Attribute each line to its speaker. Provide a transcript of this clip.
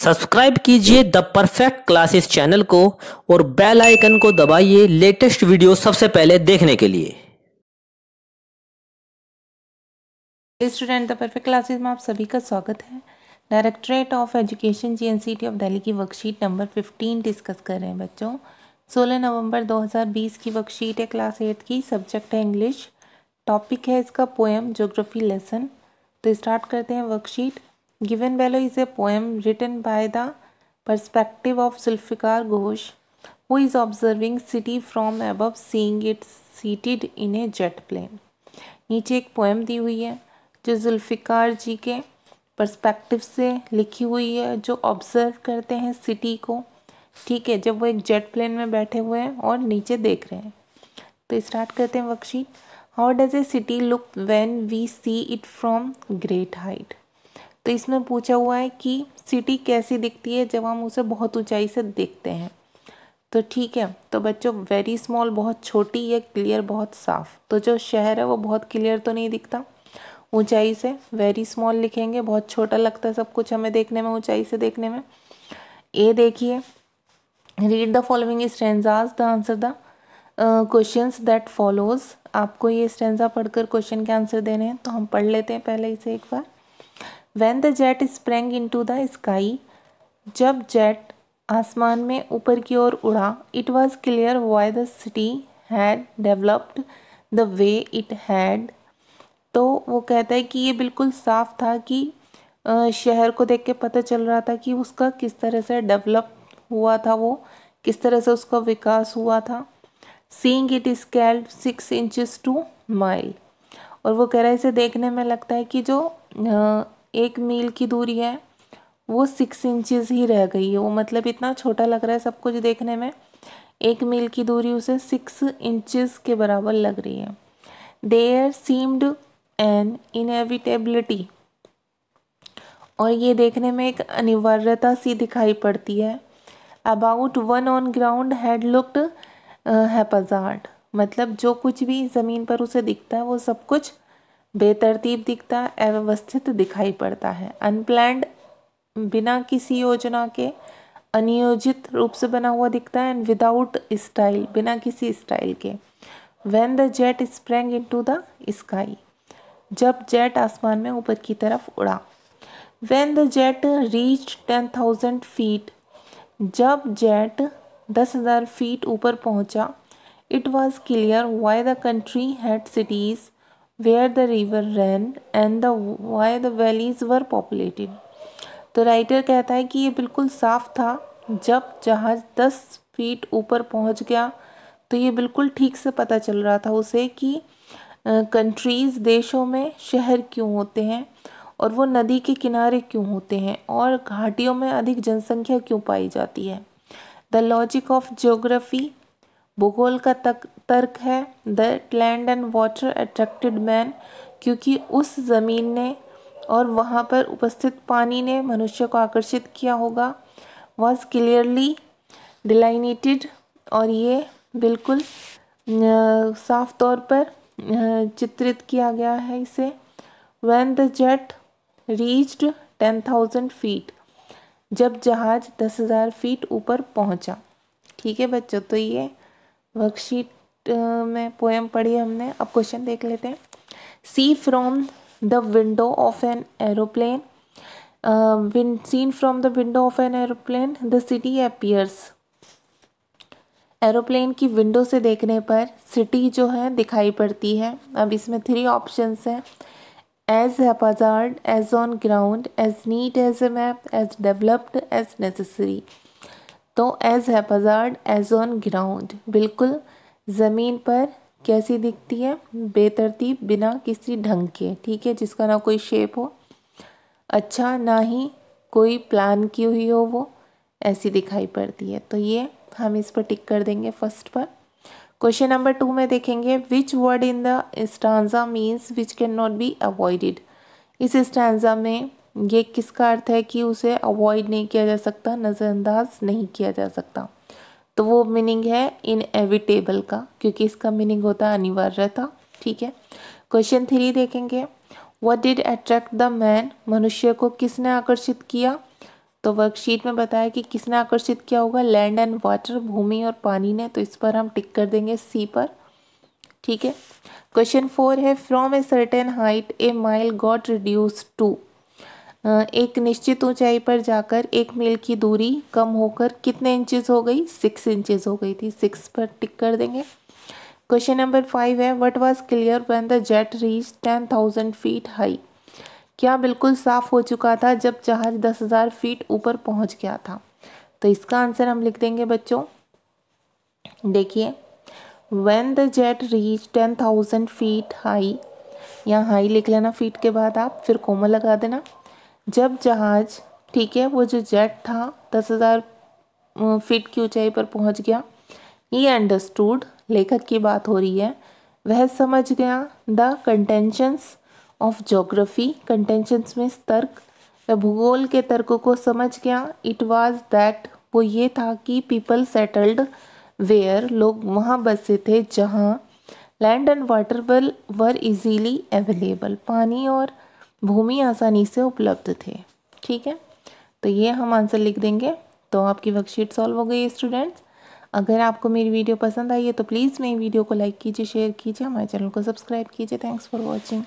Speaker 1: Subscribe कीजिए the perfect classes channel को और बेल आइकन को दबाइए लेटेस्ट वीडियो सबसे पहले देखने के लिए।
Speaker 2: स्टूडेंट द परफेक्ट क्लासेस में आप सभी का स्वागत है। Directorate of education GNCT of Delhi की वर्कशीट नंबर 15 डिस्कस कर रहे हैं बच्चों। 16 नवंबर 2020 की वर्कशीट है, क्लास 8 की, सब्जेक्ट है इंग्लिश, टॉपिक है इसका पोएम ज्योग्राफी लेसन। तो स्टार्ट करते हैं worksheet. Given below is a poem written by the perspective of Zulfikar Ghosh who is observing city from above seeing it seated in a jet plane. नीचे एक poem दी हुई है जो जुल्फिकार जी के पर्सपेक्टिव से लिखी हुई है, जो ऑब्जर्व करते हैं सिटी को, ठीक है, जब वो एक जेट प्लेन में बैठे हुए हैं और नीचे देख रहे हैं। तो स्टार्ट करते हैं worksheet. How does a city look when we see it from great height. तो इसमें पूछा हुआ है कि सिटी कैसी दिखती है जब हम उसे बहुत ऊंचाई से देखते हैं। तो ठीक है, तो बच्चों वेरी स्मॉल बहुत छोटी, या क्लियर बहुत साफ। तो जो शहर है वो बहुत क्लियर तो नहीं दिखता ऊंचाई से, वेरी स्मॉल लिखेंगे, बहुत छोटा लगता है सब कुछ हमें देखने में, ऊंचाई से देखने में। ए देखिए, read the following stanzas the answer the questions that follows. आपको ये स्टैंजा पढ़कर क्वेश्चन के आंसर देने हैं, तो हम पढ़ लेते हैं पहले इसे एक बार। When the jet sprang into the sky, जब जेट आसमान में ऊपर की ओर उड़ा, it was clear why the city had developed the way it had. तो वो कहता है कि ये बिल्कुल साफ था कि शहर को देख के पता चल रहा था कि उसका किस तरह से डेवलप हुआ था, वो किस तरह से उसका विकास हुआ था। Seeing it scaled 6 inches to mile, और वो कह रहा है इसे देखने में लगता है कि जो 1 मील की दूरी है वो 6 इंचेस ही रह गई है। वो मतलब इतना छोटा लग रहा है सब कुछ देखने में, 1 मील की दूरी उसे 6 इंचेस के बराबर लग रही है। देयर सीम्ड एन इनएविटेबिलिटी, और ये देखने में एक अनिवार्यता सी दिखाई पड़ती है। About one on ground had looked haphazard, मतलब जो कुछ भी ज़मीन पर उसे दिखता है वो सब कुछ बेतरतीब दिखता है, अव्यवस्थित दिखाई पड़ता है। अनप्लैंड, बिना किसी योजना के, अनियोजित रूप से बना हुआ दिखता है। एंड विदाउट स्टाइल, बिना किसी स्टाइल के। When the jet sprang into the sky, जब जेट आसमान में ऊपर की तरफ उड़ा। When the jet reach 10,000 feet, जब जेट 10,000 फीट ऊपर पहुंचा। It was clear why the country had cities where the river ran and the why the valleys were populated. तो राइटर कहता है कि ये बिल्कुल साफ था, जब जहाज 10 फीट ऊपर पहुंच गया तो ये बिल्कुल ठीक से पता चल रहा था उसे कि कंट्रीज़, देशों में शहर क्यों होते हैं, और वो नदी के किनारे क्यों होते हैं, और घाटियों में अधिक जनसंख्या क्यों पाई जाती है। द लॉजिक ऑफ ज्योग्राफी, भूगोल का तर्क है। That land and water attracted man, क्योंकि उस ज़मीन ने और वहाँ पर उपस्थित पानी ने मनुष्य को आकर्षित किया होगा। वॉज क्लियरली डिलाइनेटेड, और ये बिल्कुल साफ तौर पर चित्रित किया गया है इसे। When the jet reached 10,000 feet, जब जहाज 10,000 फीट ऊपर पहुंचा। ठीक है बच्चों, तो ये वर्कशीट में पोएम पढ़ी हमने। अब क्वेश्चन देख लेते हैं। See from the window of an aeroplane, seen from the window of an aeroplane the city appears. Aeroplane की विंडो से देखने पर सिटी जो है दिखाई पड़ती है। अब इसमें 3 ऑप्शंस हैं। As haphazard, as on ground, as neat as a map, as developed, as necessary. तो as haphazard, as on ground, बिल्कुल ज़मीन पर कैसी दिखती है, बेतरतीब, बिना किसी ढंग के, ठीक है, जिसका ना कोई शेप हो, अच्छा ना ही कोई प्लान की हुई हो, वो ऐसी दिखाई पड़ती है। तो ये हम इस पर टिक कर देंगे फर्स्ट पर। क्वेश्चन नंबर 2 में देखेंगे, which word in the stanza means which can not be avoided. इस स्टांजा में ये किसका अर्थ है कि उसे अवॉइड नहीं किया जा सकता, नज़रअंदाज नहीं किया जा सकता। तो वो मीनिंग है इनएविटेबल का, क्योंकि इसका मीनिंग होता है अनिवार्यता। ठीक है, क्वेश्चन 3 देखेंगे, what did attract the man, मनुष्य को किसने आकर्षित किया। तो वर्कशीट में बताया कि किसने आकर्षित किया होगा, लैंड एंड वाटर, भूमि और पानी ने, तो इस पर हम टिक कर देंगे सी पर। ठीक है। क्वेश्चन 4 है, from a certain height a mile got reduce to, एक निश्चित ऊंचाई पर जाकर 1 मील की दूरी कम होकर कितने इंचेस हो गई, 6 इंचेस हो गई थी, 6 पर टिक कर देंगे। क्वेश्चन नंबर 5 है, what was clear when the jet reach 10,000 feet high, क्या बिल्कुल साफ हो चुका था जब जहाज 10,000 फीट ऊपर पहुंच गया था। तो इसका आंसर हम लिख देंगे बच्चों, देखिए, when the jet reach 10,000 feet high, यहाँ हाई लिख लेना फीट के बाद आप, फिर कोमा लगा देना। जब जहाज, ठीक है, वो जो जेट था 10,000 फीट की ऊंचाई पर पहुंच गया, ही अंडरस्टूड, लेखक की बात हो रही है, वह समझ गया, the contentions of geography, contentions में तर्क, वह भूगोल के तर्क को समझ गया, इट वाज दैट, वो ये था कि पीपल सेटल्ड वेयर, लोग वहाँ बसे थे जहाँ land and water were easily available, पानी और भूमि आसानी से उपलब्ध थे। ठीक है, तो ये हम आंसर लिख देंगे। तो आपकी वर्कशीट सॉल्व हो गई स्टूडेंट्स। अगर आपको मेरी वीडियो पसंद आई है तो प्लीज़ मेरी वीडियो को लाइक कीजिए, शेयर कीजिए, हमारे चैनल को सब्सक्राइब कीजिए। Thanks for watching.